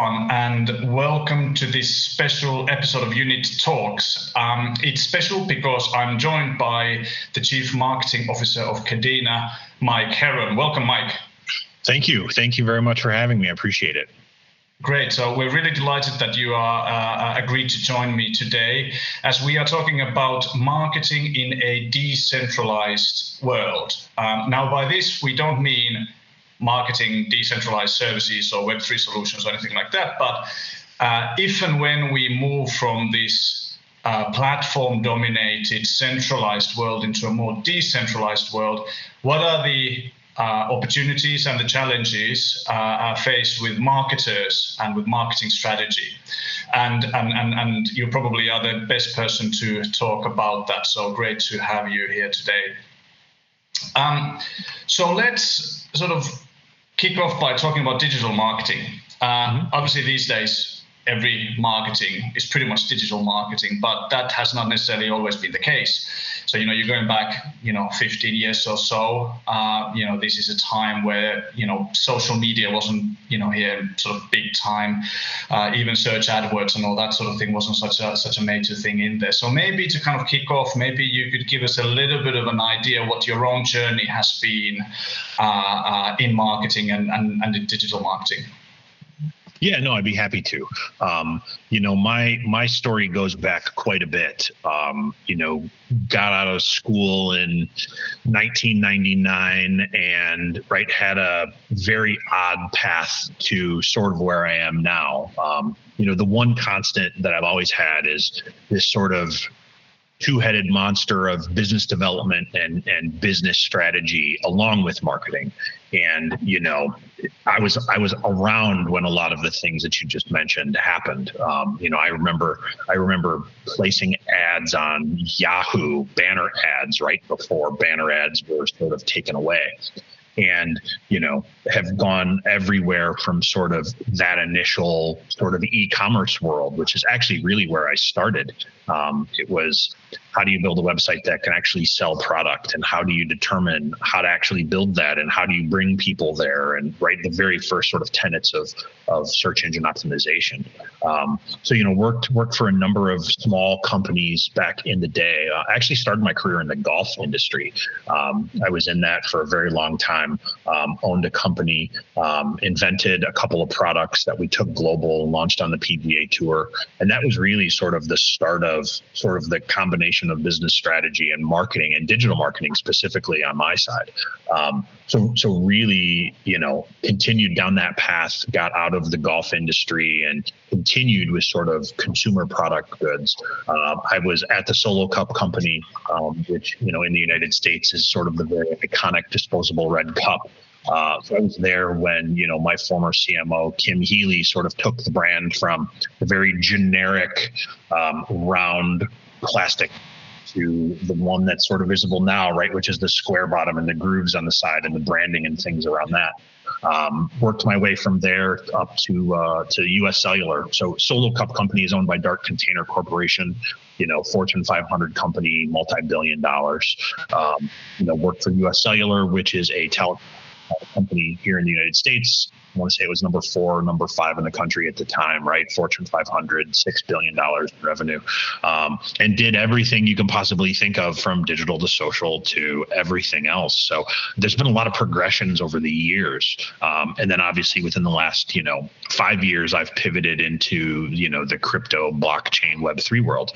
everyone, and welcome to this special episode of UNITT Talks. It's special because I'm joined by the Chief Marketing Officer of Kadena, Mike Herron. Welcome, Mike. Thank you. Thank you very much for having me. I appreciate it. Great. So we're really delighted that you are agreed to join me today, as we are talking about marketing in a decentralized world. Now, by this, we don't mean marketing decentralized services or Web3 solutions or anything like that, but if and when we move from this platform-dominated centralized world into a more decentralized world, what are the opportunities and the challenges faced with marketers and with marketing strategy? And you probably are the best person to talk about that, so great to have you here today. So let's sort of kick off by talking about digital marketing. Obviously these days, every marketing is pretty much digital marketing, but that has not necessarily always been the case. So, you're going back, 15 years or so, this is a time where, social media wasn't, here sort of big time. Even search AdWords and all that sort of thing wasn't such a major thing in there. So maybe to kind of kick off, maybe you could give us a little bit of an idea what your own journey has been in marketing and in digital marketing. Yeah, no, I'd be happy to. My story goes back quite a bit. Got out of school in 1999 and had a very odd path to sort of where I am now. The one constant that I've always had is this sort of two-headed monster of business development and business strategy along with marketing. And, I was around when a lot of the things that you just mentioned happened. I remember placing ads on Yahoo, banner ads, right before banner ads were sort of taken away. And, have gone everywhere from sort of that initial sort of e-commerce world, which is actually really where I started. It was, how do you build a website that can actually sell product, and how do you determine how to actually build that, and how do you bring people there, and the very first sort of tenets of search engine optimization. Worked for a number of small companies back in the day. I actually started my career in the golf industry. I was in that for a very long time, owned a company, invented a couple of products that we took global and launched on the PGA Tour. And that was really sort of the start of sort of the combination of business strategy and marketing, and digital marketing specifically on my side. So really, continued down that path, got out of the golf industry and continued with sort of consumer product goods. I was at the Solo Cup company, which, in the United States is sort of the very iconic disposable red cup. So I was there when, my former CMO, Kim Healy, sort of took the brand from the very generic round plastic to the one that's sort of visible now, right, which is the square bottom and the grooves on the side and the branding and things around that. Worked my way from there up to US Cellular. So Solo Cup company is owned by Dart Container Corporation, Fortune 500 company, multi-billion dollars. Worked for US Cellular, which is a telecom company here in the United States. I want to say it was number 4 or number 5 in the country at the time, right? Fortune 500, $6 billion in revenue, and did everything you can possibly think of, from digital to social to everything else. So there's been a lot of progressions over the years. And then obviously within the last, 5 years, I've pivoted into, the crypto, blockchain, Web3 world.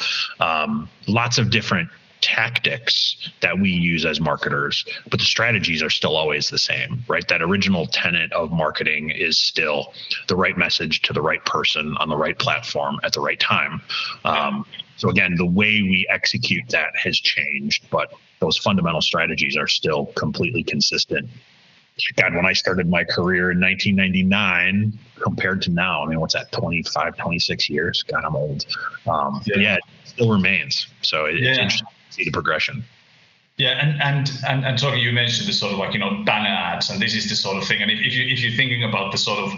Lots of different tactics that we use as marketers, but the strategies are still always the same, right? That original tenet of marketing is still the right message to the right person on the right platform at the right time. So again, the way we execute that has changed, but those fundamental strategies are still completely consistent. God, when I started my career in 1999 compared to now, what's that, 25, 26 years? God, I'm old. But it still remains. So it's interesting to see the progression. Yeah, and talking, you mentioned this sort of banner ads, and this is the sort of thing. And if you're thinking about the sort of,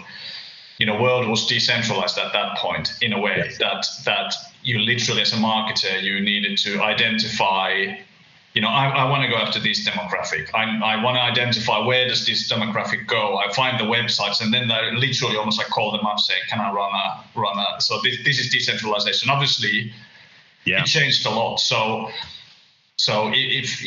world was decentralized at that point in a way, that you literally, as a marketer, you needed to identify I want to go after this demographic. I want to identify where does this demographic go. I find the websites, and then I literally almost like call them up, say, can I run a? So this is decentralization. Obviously, it changed a lot. So if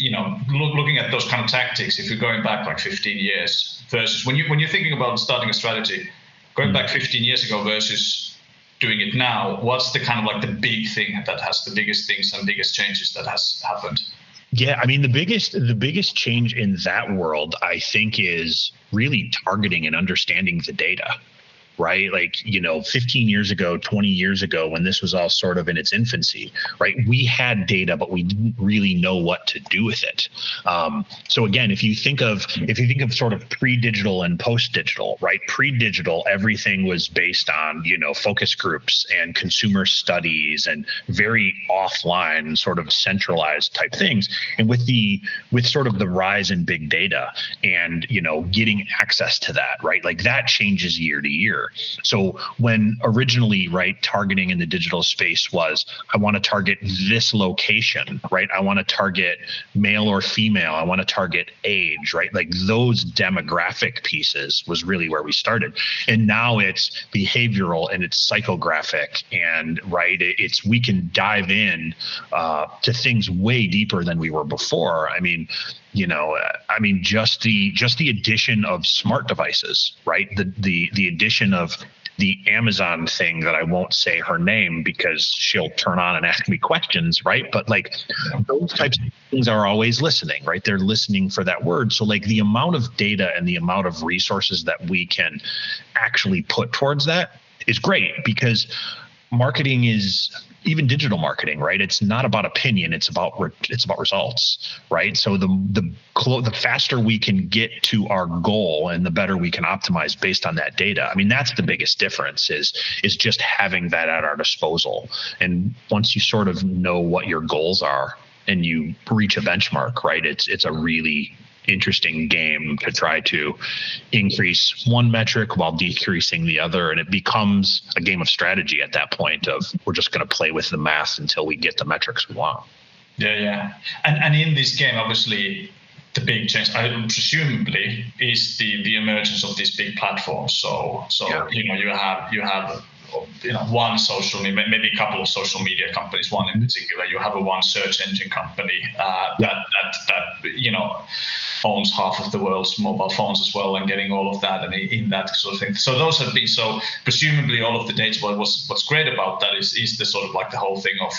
looking at those kind of tactics, if you're going back like 15 years versus when you're thinking about starting a strategy, going back 15 years ago versus doing it now, what's the kind of like the big thing that has the biggest things and biggest changes that has happened? Yeah, I mean, the biggest change in that world, I think, is really targeting and understanding the data, right? Like, 15 years ago, 20 years ago, when this was all sort of in its infancy, right? We had data, but we didn't really know what to do with it. So again, if you think of sort of pre-digital and post-digital, right? Pre-digital, everything was based on, focus groups and consumer studies and very offline sort of centralized type things. And with sort of the rise in big data and, getting access to that, right? Like that changes year to year. So when originally, right, targeting in the digital space was, I want to target this location, right? I want to target male or female. I want to target age, right? Like those demographic pieces was really where we started. And now it's behavioral and it's psychographic and right. We can dive in to things way deeper than we were before. I mean, just the addition of smart devices, right? The addition of the Amazon thing that I won't say her name because she'll turn on and ask me questions, right? But like those types of things are always listening, right? They're listening for that word. So like the amount of data and the amount of resources that we can actually put towards that is great because marketing is even digital marketing, right? It's not about opinion. It's about results, right? So the faster we can get to our goal and the better we can optimize based on that data. I mean, that's the biggest difference is just having that at our disposal. And once you sort of know what your goals are and you reach a benchmark, right? It's a really interesting game to try to increase one metric while decreasing the other. And it becomes a game of strategy at that point of we're just going to play with the math until we get the metrics we want. Yeah. And in this game, obviously, the big change, presumably, is the emergence of these big platforms. So you have one social media, maybe a couple of social media companies, one in particular. You have one search engine company that owns half of the world's mobile phones as well, and getting all of that and in that sort of thing. So those have been, so presumably all of the data, what's great about that is the sort of like the whole thing of,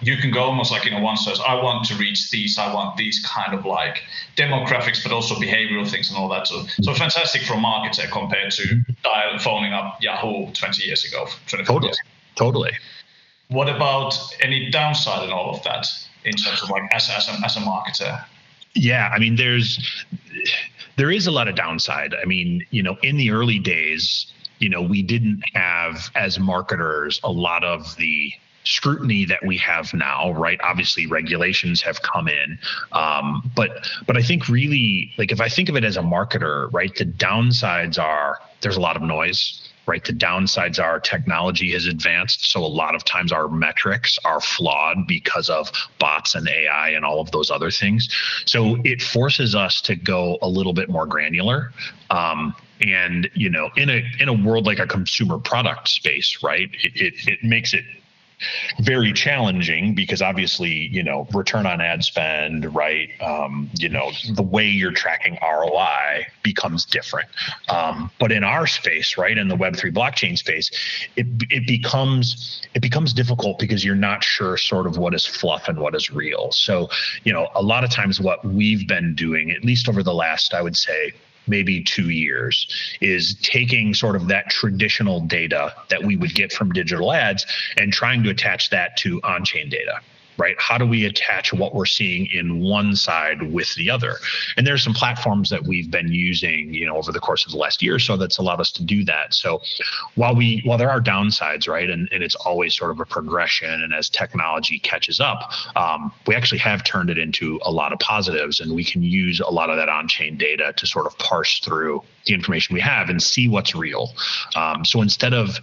you can go almost like one search, I want to reach these, I want these kind of like demographics, but also behavioral things and all that. So fantastic for a marketer compared to phoning up Yahoo 20 years ago. Totally. What about any downside in all of that in terms of like as a marketer? Yeah, I mean, there is a lot of downside. I mean, in the early days, we didn't have as marketers a lot of the scrutiny that we have now, right? Obviously regulations have come in. But I think really, like, if I think of it as a marketer, right, the downsides are there's a lot of noise, right? The downsides are technology has advanced. So a lot of times our metrics are flawed because of bots and AI and all of those other things. So it forces us to go a little bit more granular. And, in a world like a consumer product space, right, it makes it very challenging because obviously, return on ad spend, right? The way you're tracking ROI becomes different. But in our space, right, in the Web3 blockchain space, it becomes difficult because you're not sure sort of what is fluff and what is real. So, a lot of times what we've been doing, at least over the last, I would say, maybe 2 years, is taking sort of that traditional data that we would get from digital ads and trying to attach that to on-chain data, right? How do we attach what we're seeing in one side with the other? And there's some platforms that we've been using, over the course of the last year or so that's allowed us to do that. So while there are downsides, right, and it's always sort of a progression, and as technology catches up, we actually have turned it into a lot of positives, and we can use a lot of that on-chain data to sort of parse through the information we have and see what's real. So instead of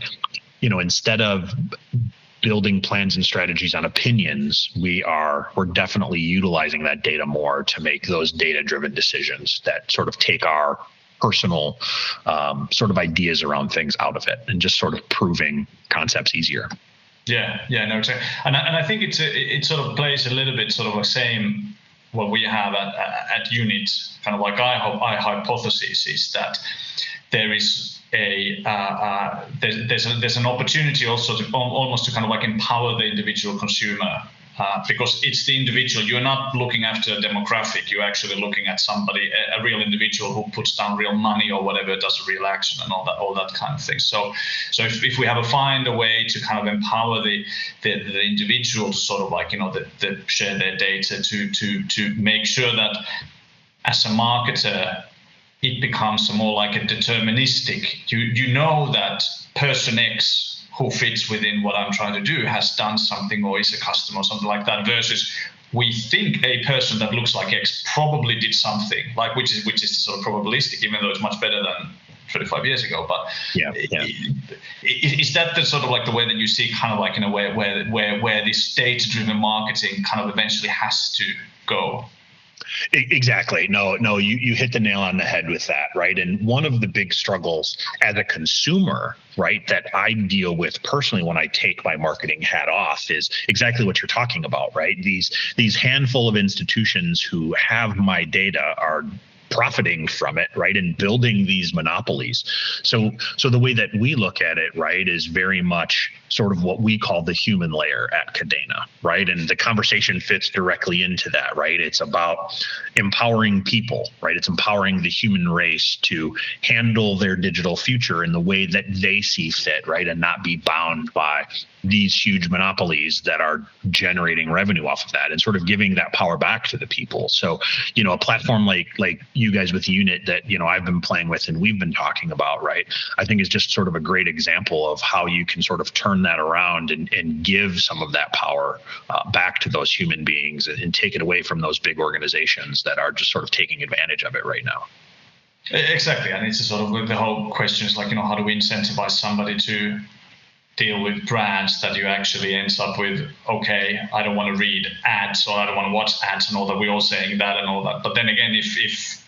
building plans and strategies on opinions, we're definitely utilizing that data more to make those data-driven decisions that sort of take our personal sort of ideas around things out of it and just sort of proving concepts easier. Yeah, no, exactly. And I think it sort of plays a little bit sort of the same what we have at UNITT, kind of like I hypothesis is that there is there's an opportunity also to almost to kind of like empower the individual consumer. Because it's the individual. You're not looking after a demographic. You're actually looking at somebody, a real individual who puts down real money or whatever, does a real action and all that kind of thing. So if we find a way to kind of empower the individual to sort of like, share their data to make sure that as a marketer, it becomes more like a deterministic. You know that person X who fits within what I'm trying to do has done something or is a customer or something like that, versus we think a person that looks like X probably did something, like which is sort of probabilistic, even though it's much better than 25 years ago. But is that the sort of like the way that you see kind of like in a way where this data-driven marketing kind of eventually has to go? Exactly. No, you hit the nail on the head with that, right? And one of the big struggles as a consumer, right, that I deal with personally when I take my marketing hat off is exactly what you're talking about, right? These handful of institutions who have my data are profiting from it, right, and building these monopolies. So the way that we look at it, right, is very much sort of what we call the human layer at Kadena, right? And the conversation fits directly into that, right? It's about empowering people, right? It's empowering the human race to handle their digital future in the way that they see fit, right, and not be bound by these huge monopolies that are generating revenue off of that, and sort of giving that power back to the people. So, a platform like you guys with UNITT that, I've been playing with and we've been talking about, right, I think is just sort of a great example of how you can sort of turn that around and give some of that power back to those human beings and take it away from those big organizations that are just sort of taking advantage of it right now. Exactly. And it's sort of the whole question is like, how do we incentivize somebody to deal with brands that you actually ends up with, okay, I don't want to read ads or I don't want to watch ads and all that. We're all saying that and all that. But then again, if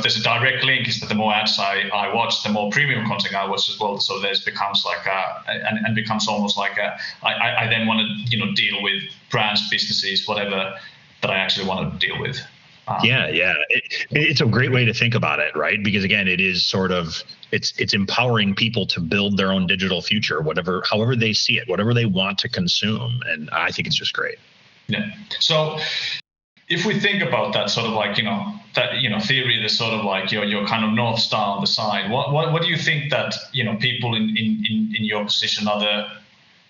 there's a direct link, is that the more ads I watch, the more premium content I watch as well. So there's becomes like and becomes almost like I then want to deal with brands, businesses, whatever that I actually want to deal with. Yeah. It's a great way to think about it, right? Because again, it is sort of it's empowering people to build their own digital future, however they see it, whatever they want to consume, and I think it's just great. Yeah. So if we think about that sort of like that theory, the sort of like your kind of North Star on the side, what do you think that people in your position, other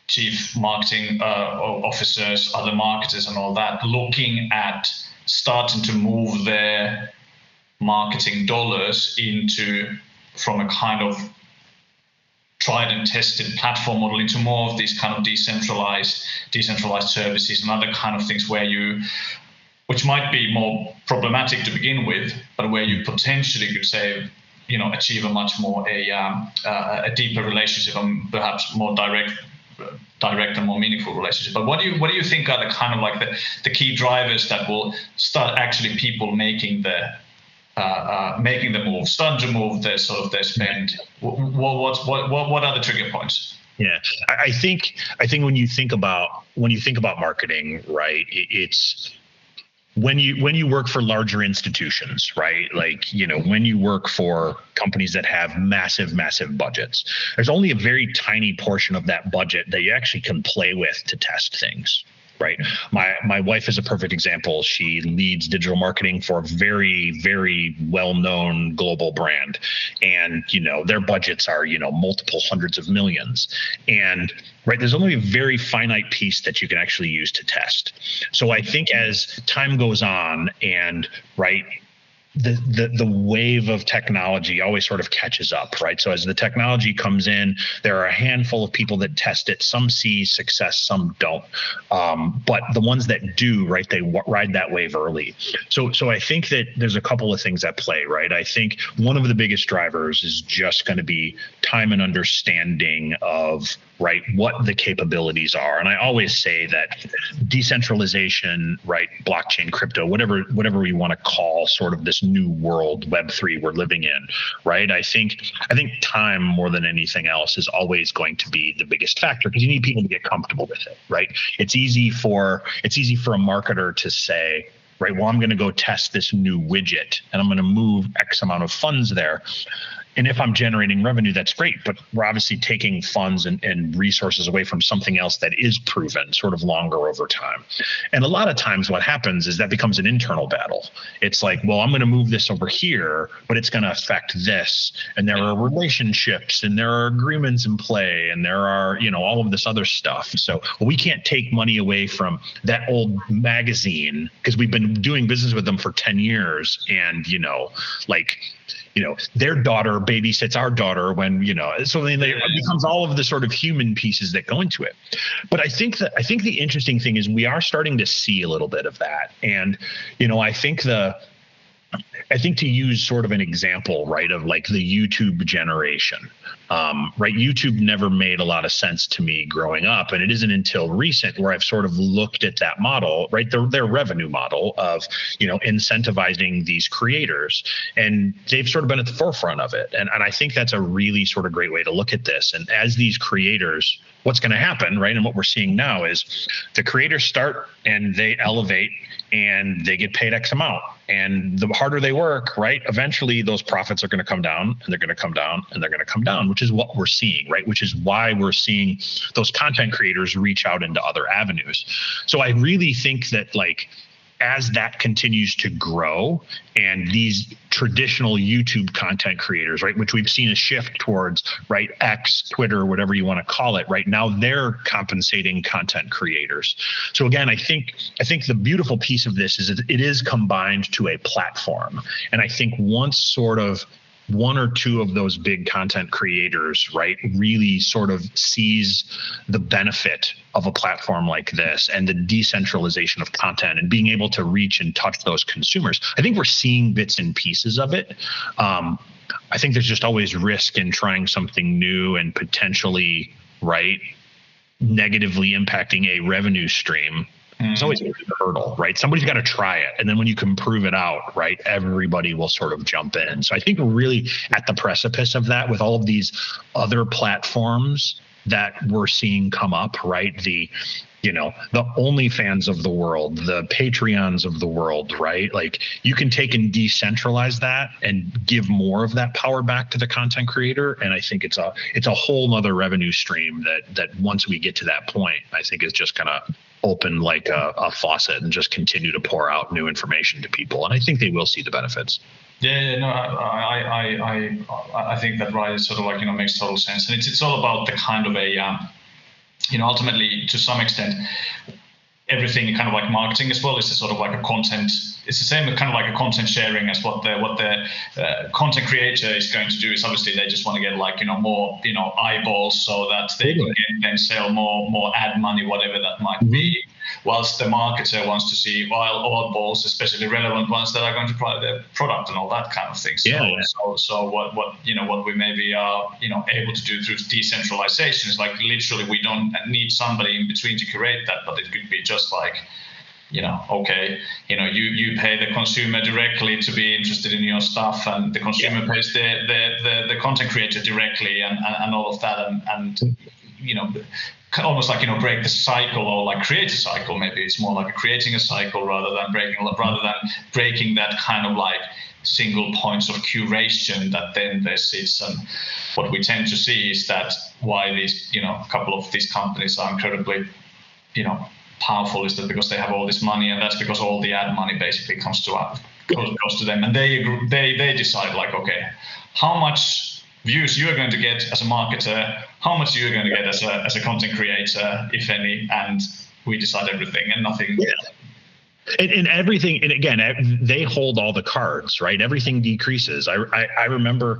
chief marketing officers, other marketers and all that, looking at starting to move their marketing dollars from a kind of tried and tested platform model into more of these kind of decentralized services and other kind of things which might be more problematic to begin with, but where you potentially could say, achieve a much more a deeper relationship and perhaps more direct and more meaningful relationship. But what do you think are the kind of like the key drivers that will start actually people making the move, start to move their sort of their spend? What are the trigger points? Yeah, I think when you think about marketing, right, it's when you work for larger institutions, right? Like, when you work for companies that have massive budgets, there's only a very tiny portion of that budget that you actually can play with to test things, right? My wife is a perfect example. She leads digital marketing for a very, very well-known global brand. And, their budgets are, multiple hundreds of millions. And right, there's only a very finite piece that you can actually use to test. So I think as time goes on and, right, the wave of technology always sort of catches up, right? So as the technology comes in, there are a handful of people that test it. Some see success, some don't. But the ones that do, right, they ride that wave early. So I think that there's a couple of things at play, right? I think one of the biggest drivers is just going to be time and understanding of, right, what the capabilities are. And I always say that decentralization, right, blockchain, crypto, whatever we want to call sort of this new world, Web3 we're living in, right? I think time more than anything else is always going to be the biggest factor, because you need people to get comfortable with it, right? It's easy for a marketer to say, right, well, I'm going to go test this new widget and I'm going to move X amount of funds there. And if I'm generating revenue, that's great, but we're obviously taking funds and resources away from something else that is proven sort of longer over time. And a lot of times what happens is that becomes an internal battle. It's like, well, I'm going to move this over here, but it's going to affect this. And there are relationships and there are agreements in play and there are, all of this other stuff. So we can't take money away from that old magazine because we've been doing business with them for 10 years. And, their daughter babysits our daughter when, so then it becomes all of the sort of human pieces that go into it. But I think the interesting thing is we are starting to see a little bit of that. And, I think to use sort of an example, right, of like the YouTube generation, right? YouTube never made a lot of sense to me growing up. And it isn't until recent where I've sort of looked at that model, right? Their revenue model of, incentivizing these creators. And they've sort of been at the forefront of it. And I think that's a really sort of great way to look at this. And as these creators, what's going to happen, right? And what we're seeing now is the creators start and they elevate and they get paid X amount. And the harder they work, right, eventually those profits are going to come down and they're going to come down and they're going to come down, which is what we're seeing, right? Which is why we're seeing those content creators reach out into other avenues. So I really think that as that continues to grow and these traditional YouTube content creators, right, which we've seen a shift towards, right, X, Twitter, whatever you want to call it, right, now they're compensating content creators. So again, I think the beautiful piece of this is it is combined to a platform. And I think once sort of one or two of those big content creators, right, really sort of sees the benefit of a platform like this and the decentralization of content and being able to reach and touch those consumers. I think we're seeing bits and pieces of it. I think there's just always risk in trying something new and potentially, right, negatively impacting a revenue stream. It's always a hurdle, right? Somebody's got to try it. And then when you can prove it out, right, everybody will sort of jump in. So I think we're really at the precipice of that with all of these other platforms that we're seeing come up, right? The OnlyFans of the world, the Patreons of the world, right? Like you can take and decentralize that and give more of that power back to the content creator. And I think it's a whole nother revenue stream that once we get to that point, I think is just gonna open like a faucet and just continue to pour out new information to people. And I think they will see the benefits. Yeah, no, I think that right is sort of makes total sense. And it's all about the kind of a ultimately, to some extent, everything kind of like marketing as well is a sort of like a content. It's the same kind of like a content sharing as what the content creator is going to do. Is obviously they just want to get more eyeballs so that they can then sell more ad money, whatever that might be. Whilst the marketer wants to see oddballs, especially relevant ones that are going to buy their product and all that kind of thing. So what we maybe are able to do through decentralization is like literally we don't need somebody in between to curate that, but it could be just like you pay the consumer directly to be interested in your stuff, and the consumer pays the content creator directly, and all of that, and almost like break the cycle or like create a cycle. Maybe it's more like creating a cycle rather than breaking that kind of like single points of curation that then there sits. And what we tend to see is that why these a couple of these companies are incredibly powerful is that because they have all this money, and that's because all the ad money basically goes to them, and they decide like, okay, how much views you are going to get as a marketer, how much you are going to get as a content creator, if any, and we decide everything and nothing. And everything, and again, they hold all the cards, right? Everything decreases. I remember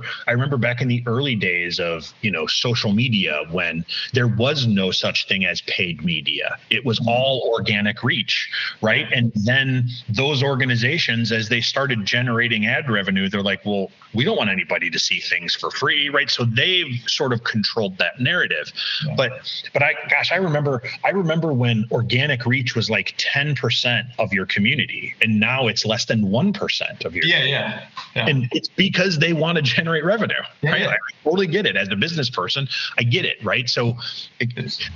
back in the early days of, social media, when there was no such thing as paid media. It was all organic reach, right? And then those organizations, as they started generating ad revenue, they're like, well, we don't want anybody to see things for free, right? So they've sort of controlled that narrative. Yeah. But I remember when organic reach was like 10% of your community, and now it's less than 1% of your yeah. And it's because they want to generate revenue, right? Yeah. I totally get it. As a business person, I get it, right? So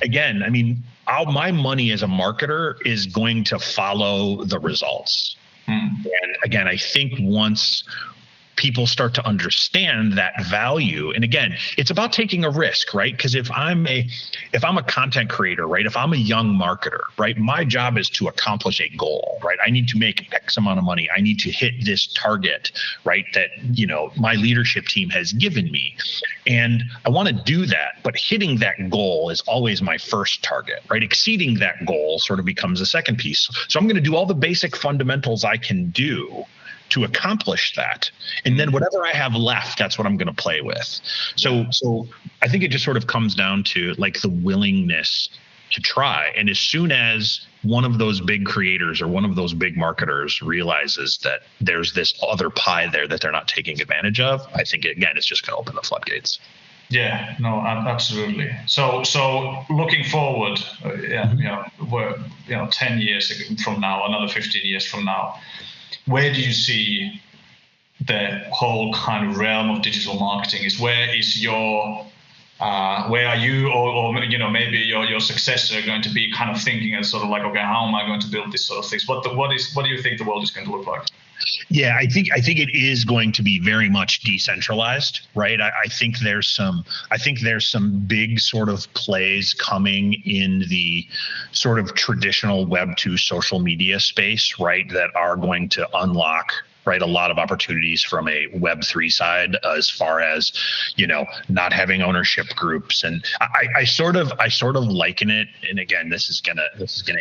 again, I mean, my money as a marketer is going to follow the results. And again, I think once people start to understand that value, and again, it's about taking a risk, right? Because if I'm a content creator, right, if I'm a young marketer, right, my job is to accomplish a goal, right? I need to make X amount of money. I need to hit this target, right, that my leadership team has given me, and I want to do that. But hitting that goal is always my first target, right? Exceeding that goal sort of becomes the second piece. So I'm going to do all the basic fundamentals I can do to accomplish that. And then whatever I have left, that's what I'm going to play with. So I think it just sort of comes down to like the willingness to try. And as soon as one of those big creators or one of those big marketers realizes that there's this other pie there that they're not taking advantage of, I think, again, it's just going to open the floodgates. Yeah, no, absolutely. So looking forward, we're 10 years from now, another 15 years from now, where do you see the whole kind of realm of digital marketing is? Where are you, or maybe your successor going to be kind of thinking and sort of like, okay, how am I going to build this sort of things? What do you think the world is going to look like? Yeah, I think it is going to be very much decentralized, right? I think there's some big sort of plays coming in the sort of traditional Web 2 social media space, right, that are going to unlock, right, a lot of opportunities from a Web3 side, as far as, not having ownership groups. And I sort of liken it, and again, this is gonna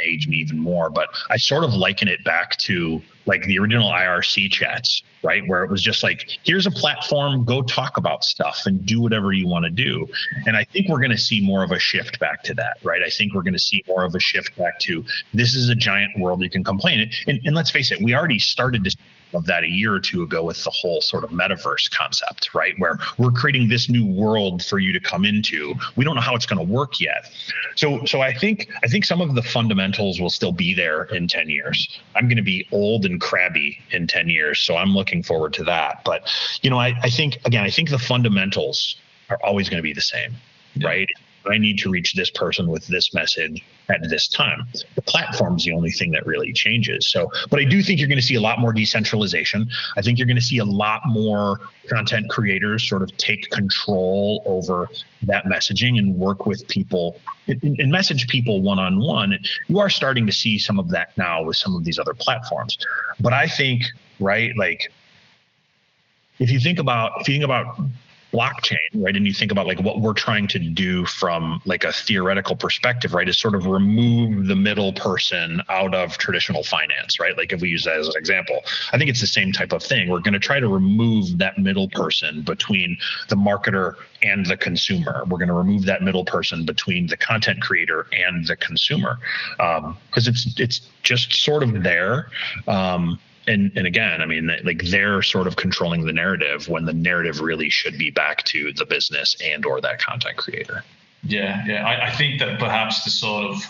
age me even more, but I sort of liken it back to like the original IRC chats, right? Where it was just like, here's a platform, go talk about stuff and do whatever you want to do. And I think we're going to see more of a shift back to that, right? I think we're going to see more of a shift back to, this is a giant world you can complain. And let's face it, we already started to of that a year or two ago with the whole sort of metaverse concept, right? Where we're creating this new world for you to come into. We don't know how it's going to work yet. So I think some of the fundamentals will still be there in 10 years. I'm going to be old and crabby in 10 years, so I'm looking forward to that. But, I think the fundamentals are always going to be the same, right? I need to reach this person with this message at this time. The platform's the only thing that really changes. So, but I do think you're going to see a lot more decentralization. I think you're going to see a lot more content creators sort of take control over that messaging and work with people and message people one-on-one. You are starting to see some of that now with some of these other platforms. But I think, right, like if you think about blockchain, right, and you think about like what we're trying to do from like a theoretical perspective, right, is sort of remove the middle person out of traditional finance, right? Like if we use that as an example, I think it's the same type of thing. We're going to try to remove that middle person between the marketer and the consumer. We're going to remove that middle person between the content creator and the consumer, because it's just sort of there. And again, I mean, like they're sort of controlling the narrative when the narrative really should be back to the business and or that content creator. Yeah. I think that perhaps the sort of,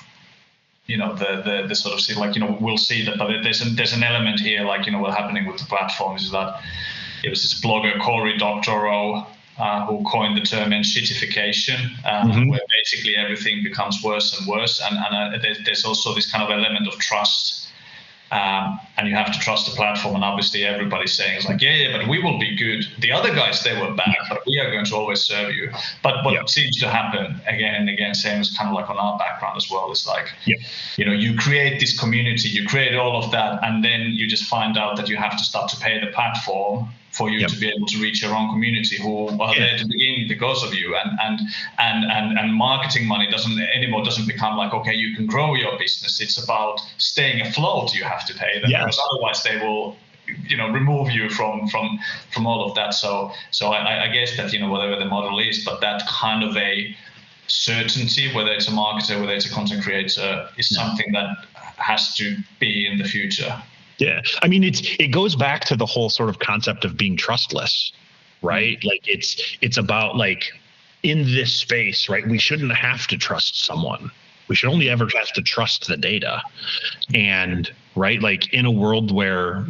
the sort of see, like, we'll see that, but there's an element here, like, what's happening with the platforms is that it was this blogger, Cory Doctorow, who coined the term shittification, where basically everything becomes worse and worse. And there's also this kind of element of trust. And you have to trust the platform, and obviously everybody's saying it's like, yeah, but we will be good. The other guys, they were bad, but we are going to always serve you. But what seems to happen again and again, same as kind of like on our background as well, is like, you create this community, you create all of that, and then you just find out that you have to start to pay the platform for you to be able to reach your own community who are there to begin because of you. And marketing money doesn't become like, okay, you can grow your business. It's about staying afloat. You have to pay them because otherwise they will, remove you from all of that. So I guess that, whatever the model is, but that kind of a certainty, whether it's a marketer, whether it's a content creator, is something that has to be in the future. Yeah. I mean, it goes back to the whole sort of concept of being trustless, right? Like it's about like in this space, right? We shouldn't have to trust someone. We should only ever have to trust the data. And right, like in a world where,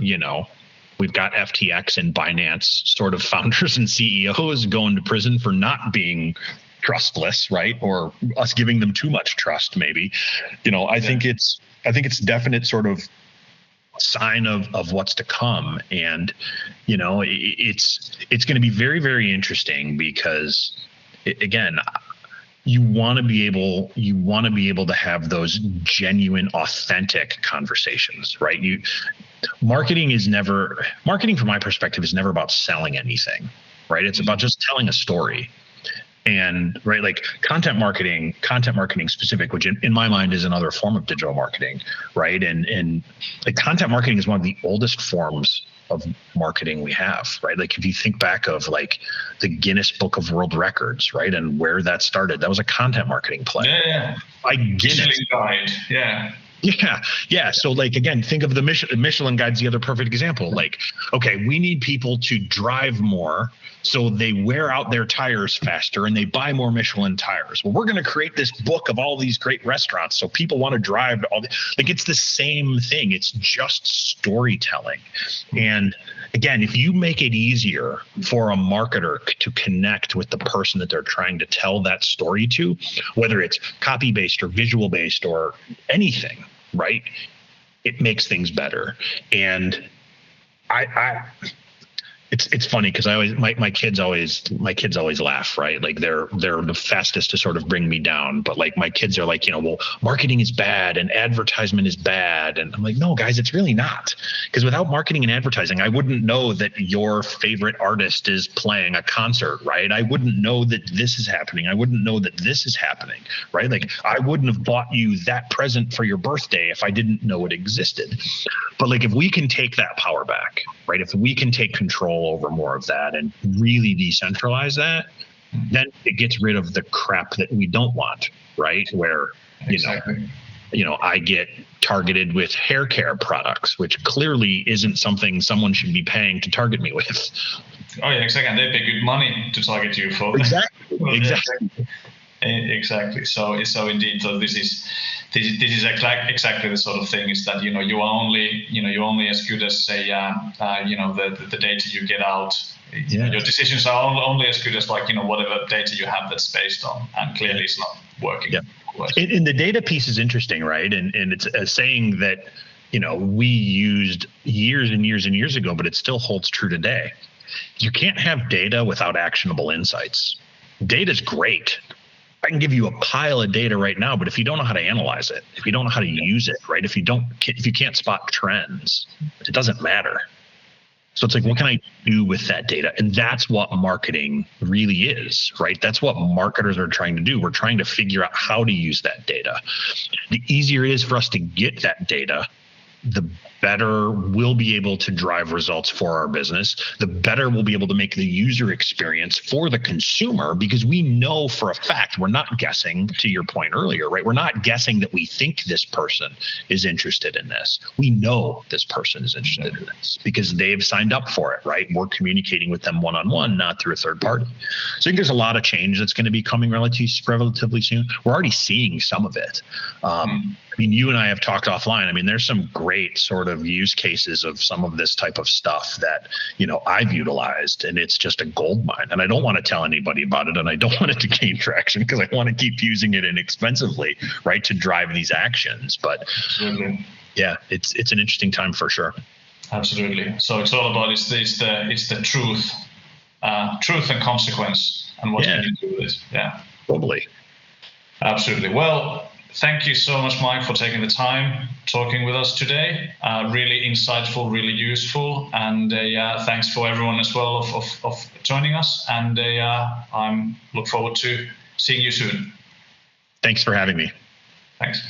we've got FTX and Binance sort of founders and CEOs going to prison for not being trustless, right? Or us giving them too much trust, maybe. I think it's definite sort of sign of what's to come. And it's going to be very, very interesting because again, you want to be able to have those genuine, authentic conversations, right? Marketing from my perspective is never about selling anything, right? It's about just telling a story. And right, like content marketing specific, which in my mind is another form of digital marketing, right? And like content marketing is one of the oldest forms of marketing we have, right? Like if you think back of like the Guinness Book of World Records, right? And where that started, that was a content marketing play. Yeah. By Guinness. Guide. Yeah. Yeah. So like, again, think of the Michelin Guide's the other perfect example. Like, okay, we need people to drive more so they wear out their tires faster and they buy more Michelin tires. Well, we're going to create this book of all these great restaurants so people want to drive to all the, like, it's the same thing. It's just storytelling. And again, if you make it easier for a marketer to connect with the person that they're trying to tell that story to, whether it's copy-based or visual-based or anything, right? It makes things better. And it's funny because I always my kids always laugh, right? Like they're the fastest to sort of bring me down, but like my kids are like, well, marketing is bad and advertisement is bad, and I'm like, no, guys, it's really not. Because without marketing and advertising, I wouldn't know that your favorite artist is playing a concert, right? I wouldn't know that this is happening. I wouldn't know that this is happening, right? Like I wouldn't have bought you that present for your birthday if I didn't know it existed. But like if we can take that power back, right? If we can take control over more of that and really decentralize that, then it gets rid of the crap that we don't want, right? Where, I get targeted with hair care products, which clearly isn't something someone should be paying to target me with. Oh yeah, exactly. And they pay good money to target you for. Exactly. Exactly. So indeed, so this is exactly the sort of thing is that you're only as good as say the data you get out. Your decisions are only as good as whatever data you have that's based on, and clearly it's not working. Yeah. And the data piece is interesting, right? And it's a saying that we used years and years and years ago, but it still holds true today. You can't have data without actionable insights. Data's great. I can give you a pile of data right now, but if you don't know how to analyze it, if you don't know how to use it, right? If you can't spot trends, it doesn't matter. So it's like, what can I do with that data? And that's what marketing really is, right? That's what marketers are trying to do. We're trying to figure out how to use that data. The easier it is for us to get that data, the better we'll be able to drive results for our business, the better we'll be able to make the user experience for the consumer, because we know for a fact, we're not guessing, to your point earlier, right? We're not guessing that we think this person is interested in this. We know this person is interested in this because they've signed up for it, right? We're communicating with them one-on-one, not through a third party. So I think there's a lot of change that's going to be coming relatively soon. We're already seeing some of it. I mean, you and I have talked offline. I mean, there's some great sort of use cases of some of this type of stuff that, I've utilized, and it's just a gold mine. And I don't want to tell anybody about it, and I don't want it to gain traction because I want to keep using it inexpensively, right, to drive these actions. But yeah, it's an interesting time for sure. Absolutely. So it's all about it's the truth and consequence, and what you can do with it. Yeah. Totally. Absolutely. Well, Thank you so much, Mike, for taking the time talking with us today. Really insightful, really useful, and thanks for everyone as well of joining us. And I look forward to seeing you soon. Thanks for having me. Thanks.